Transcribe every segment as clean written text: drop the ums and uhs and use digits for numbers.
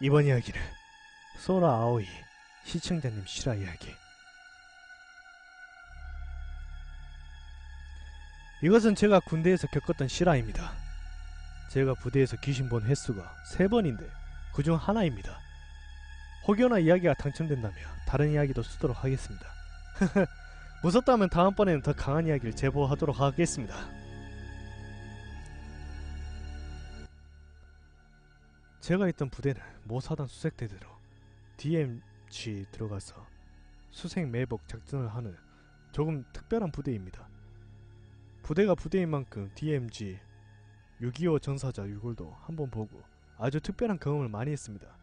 이번 이야기는 소라 아오이 시청자님 실화 이야기. 이것은 제가 군대에서 겪었던 실화입니다. 제가 부대에서 귀신 본 횟수가 3번인데 그중 하나입니다. 혹여나 이야기가 당첨된다면 다른 이야기도 쓰도록 하겠습니다. 무섭다면 다음번에는 더 강한 이야기를 제보하도록 하겠습니다. 제가 있던 부대는 모사단 수색대대로 DMZ 들어가서 수색 매복 작전을 하는 조금 특별한 부대입니다. 부대가 부대인 만큼 DMZ 6.25 전사자 유골도 한번 보고 아주 특별한 경험을 많이 했습니다.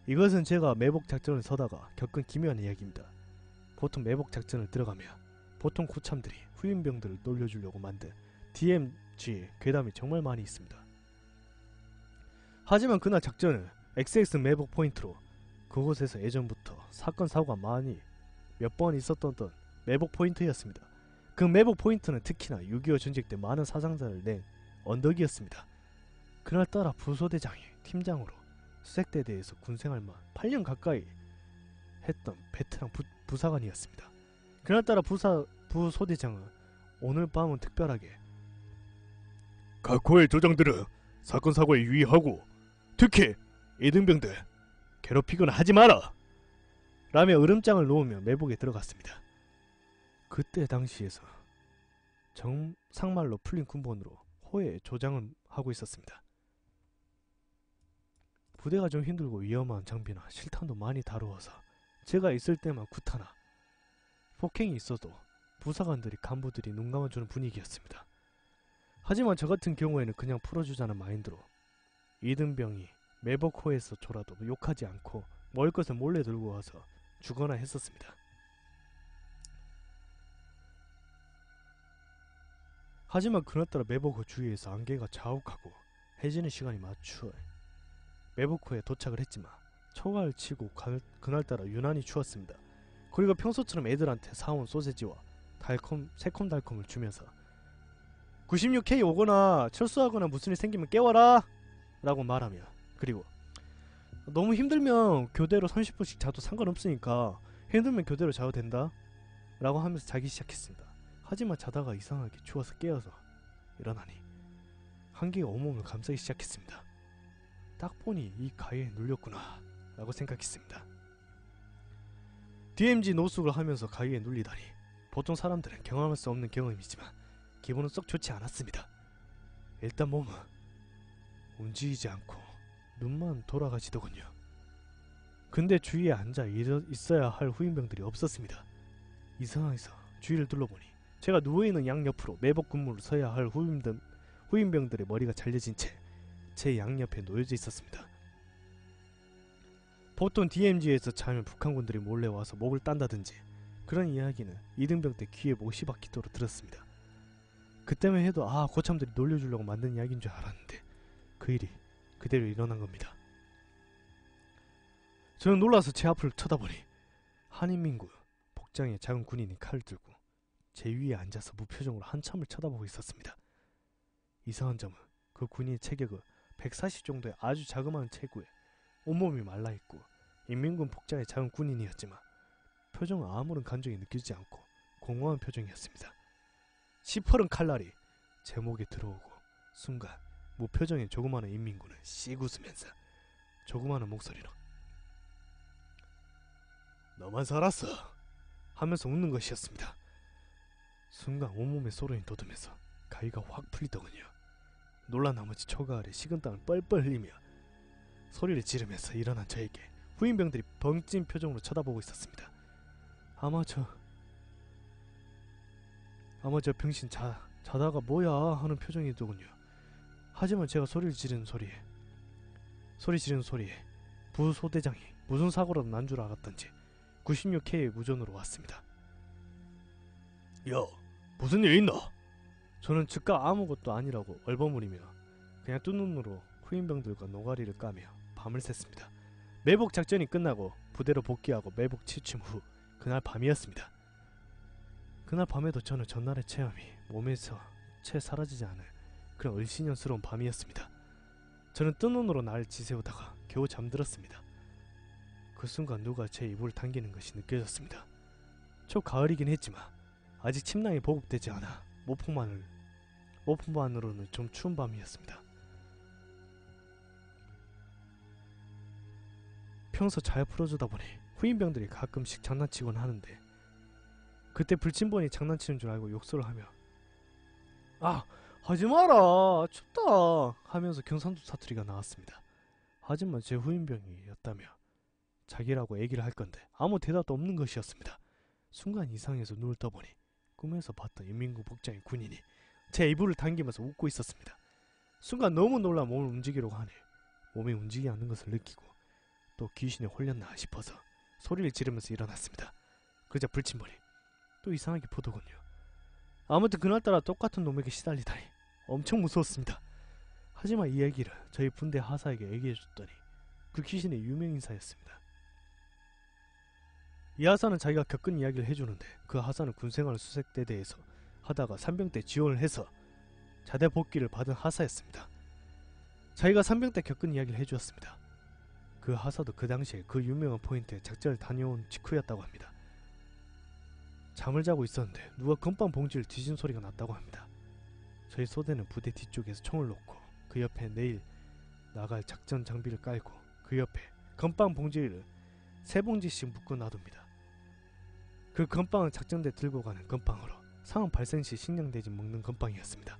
이것은 제가 매복 작전을 서다가 겪은 기묘한 이야기입니다. 보통 매복 작전을 들어가며 보통 고참들이 후임병들을 놀려주려고 만든 DMZ 괴담이 정말 많이 있습니다. 하지만 그날 작전은 XX 매복 포인트로 그곳에서 예전부터 사건 사고가 많이 몇 번 있었던 매복 포인트였습니다. 그 매복 포인트는 특히나 6.25 전쟁 때 많은 사상자를 낸 언덕이었습니다. 그날따라 부소대장이 팀장으로 수색대대에서 군생활만 8년 가까이 했던 베테랑 부사관이었습니다. 그날따라 부소대장은 오늘 밤은 특별하게 각호의 조장들은 사건 사고에 유의하고 특히 이등병들 괴롭히거나 하지 마라! 라며 으름장을 놓으며 매복에 들어갔습니다. 그때 당시에서 정상말로 풀린 군번으로 호의 조장을 하고 있었습니다. 부대가 좀 힘들고 위험한 장비나 실탄도 많이 다루어서 제가 있을 때만 구타나 폭행이 있어도 부사관들이 간부들이 눈 감아주는 분위기였습니다. 하지만 저 같은 경우에는 그냥 풀어주자는 마인드로 이등병이 매복호에서 졸아도 욕하지 않고 먹을 것을 몰래 들고 와서 주거나 했었습니다. 하지만 그날따라 매복호 주위에서 안개가 자욱하고 해지는 시간이 맞추어 매복호에 도착을 했지만 초가을 치고 그날따라 유난히 추웠습니다. 그리고 평소처럼 애들한테 사온 소세지와 새콤달콤을 주면서 96K 오거나 철수하거나 무슨 일 생기면 깨워라! 라고 말하며 그리고 너무 힘들면 교대로 30분씩 자도 상관없으니까 힘들면 교대로 자도 된다 라고 하면서 자기 시작했습니다. 하지만 자다가 이상하게 추워서 깨어서 일어나니 한기가 온몸을 감싸기 시작했습니다. 딱 보니 이 가위에 눌렸구나 라고 생각했습니다. DMZ 노숙을 하면서 가위에 눌리다니 보통 사람들은 경험할 수 없는 경험이지만 기분은 썩 좋지 않았습니다. 일단 몸은 움직이지 않고 눈만 돌아가지더군요. 근데 주위에 앉아 있어야 할 후임병들이 없었습니다. 이 상황에서 주위를 둘러보니 제가 누워있는 양옆으로 매복 근무를 서야 할 후임병들의 머리가 잘려진 채 제 양옆에 놓여져 있었습니다. 보통 DMZ에서 자면 북한군들이 몰래 와서 목을 딴다든지 그런 이야기는 이등병 때 귀에 못이 박히도록 들었습니다. 그때만 해도 고참들이 놀려주려고 만든 이야기인 줄 알았는데 그 일이 그대로 일어난 겁니다. 저는 놀라서 제 앞을 쳐다보니 한인민군 복장의 작은 군인이 칼을 들고 제 위에 앉아서 무표정으로 한참을 쳐다보고 있었습니다. 이상한 점은 그 군인의 체격은 140 정도의 아주 자그마한 체구에 온몸이 말라있고 인민군 복장의 작은 군인이었지만 표정은 아무런 감정이 느껴지지 않고 공허한 표정이었습니다. 시퍼런 칼날이 제 목에 들어오고 순간 무표정의 조그마한 인민군은 씩 웃으면서 조그마한 목소리로 너만 살았어 하면서 웃는 것이었습니다. 순간 온몸에 소름이 돋으면서 가위가 확 풀리더군요. 놀란 나머지 초가을에 식은땀을 뻘뻘 흘리며 소리를 지르면서 일어난 저에게 후임병들이 벙찐 표정으로 쳐다보고 있었습니다. 아마 저 병신 자다가 뭐야 하는 표정이더군요. 하지만 제가 소리 지르는 소리에 부소대장이 무슨 사고라도 난 줄 알았던지 96K의 무전으로 왔습니다. 야, 무슨 일 있나? 저는 즉각 아무것도 아니라고 얼버무리며 그냥 뜬 눈으로 후임병들과 노가리를 까며 밤을 샜습니다. 매복 작전이 끝나고 부대로 복귀하고 매복 취침 후 그날 밤이었습니다. 그날 밤에도 저는 전날의 체험이 몸에서 채 사라지지 않을 그런 을씨년스러운 밤이었습니다. 저는 뜬 눈으로 날 지새우다가 겨우 잠들었습니다. 그 순간 누가 제 이불을 당기는 것이 느껴졌습니다. 초가을이긴 했지만 아직 침낭이 보급되지 않아 모품만으로는 좀 추운 밤이었습니다. 평소 잘 풀어주다 보니 후임병들이 가끔씩 장난치곤 하는데 그때 불침번이 장난치는 줄 알고 욕설을 하며 아 하지마라 춥다 하면서 경상도 사투리가 나왔습니다. 하지만 제 후임병이었다며 자기라고 얘기를 할 건데 아무 대답도 없는 것이었습니다. 순간 이상해서 눈을 떠보니 꿈에서 봤던 인민군 복장의 군인이 제 이불을 당기면서 웃고 있었습니다. 순간 너무 놀라 몸을 움직이려고 하니 몸이 움직이지 않는 것을 느끼고 또 귀신에 홀렸나 싶어서 소리를 지르면서 일어났습니다. 그러자 불침번이 또 이상하게 보더군요. 아무튼 그날따라 똑같은 놈에게 시달리다니 엄청 무서웠습니다. 하지만 이 얘기를 저희 분대 하사에게 얘기해줬더니 그 귀신의 유명인사였습니다. 이 하사는 자기가 겪은 이야기를 해주는데 그 하사는 군생활 수색대대에서 하다가 산병대 지원을 해서 자대 복귀를 받은 하사였습니다. 자기가 산병 때 겪은 이야기를 해주었습니다. 그 하사도 그 당시에 그 유명한 포인트에 작전을 다녀온 직후였다고 합니다. 잠을 자고 있었는데 누가 건빵 봉지를 뒤진 소리가 났다고 합니다. 저희 소대는 부대 뒤쪽에서 총을 놓고 그 옆에 내일 나갈 작전 장비를 깔고 그 옆에 건빵 봉지를 3봉지씩 묶어 놔둡니다. 그 건빵은 작전대 들고 가는 건빵으로 상황 발생 시 식량대진 먹는 건빵이었습니다.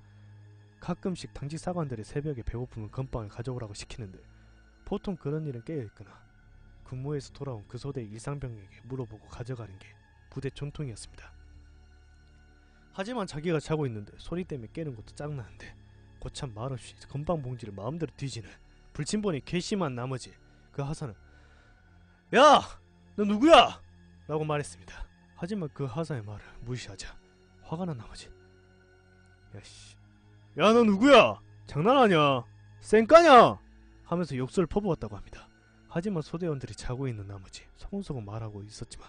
가끔씩 당직 사관들이 새벽에 배고프면 건빵을 가져오라고 시키는데 보통 그런 일은 깨어있거나 근무에서 돌아온 그 소대 일상병에게 물어보고 가져가는 게 부대 전통이었습니다. 하지만 자기가 자고 있는데 소리 때문에 깨는 것도 짱나는데 고참 말없이 건빵 봉지를 마음대로 뒤지는 불침번이 괘씸한 나머지 그 하사는 야! 너 누구야? 라고 말했습니다. 하지만 그 하사의 말을 무시하자 화가 난 나머지 야씨 야 너 누구야? 장난하냐? 쌩까냐? 하면서 욕설을 퍼부었다고 합니다. 하지만 소대원들이 자고 있는 나머지 소곤소곤 말하고 있었지만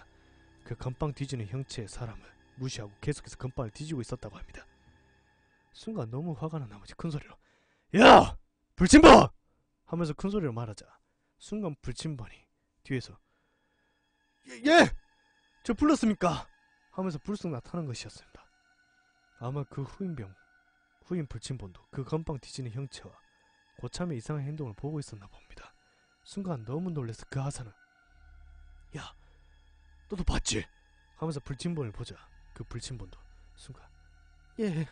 그 건빵 뒤지는 형체의 사람을 무시하고 계속해서 건빵을 뒤지고 있었다고 합니다. 순간 너무 화가 난 나머지 큰소리로 야! 불침번! 하면서 큰소리로 말하자 순간 불침번이 뒤에서 예! 저 불렀습니까? 하면서 불쑥 나타난 것이었습니다. 아마 그 후임 불침번도 그 건빵 뒤지는 형체와 고참의 이상한 행동을 보고 있었나 봅니다. 순간 너무 놀라서 그 하사는 야! 너도 봤지? 하면서 불침번을 보자 그 불침번도 순간 예!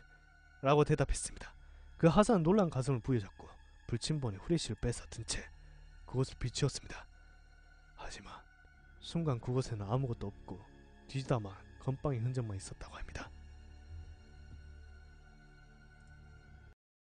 라고 대답했습니다. 그 하사는 놀란 가슴을 부여잡고 불침번의 후레쉬를 빼서 든 채 그곳을 비추었습니다. 하지만 순간 그곳에는 아무것도 없고 뒤지다만 건빵의 흔적만 있었다고 합니다.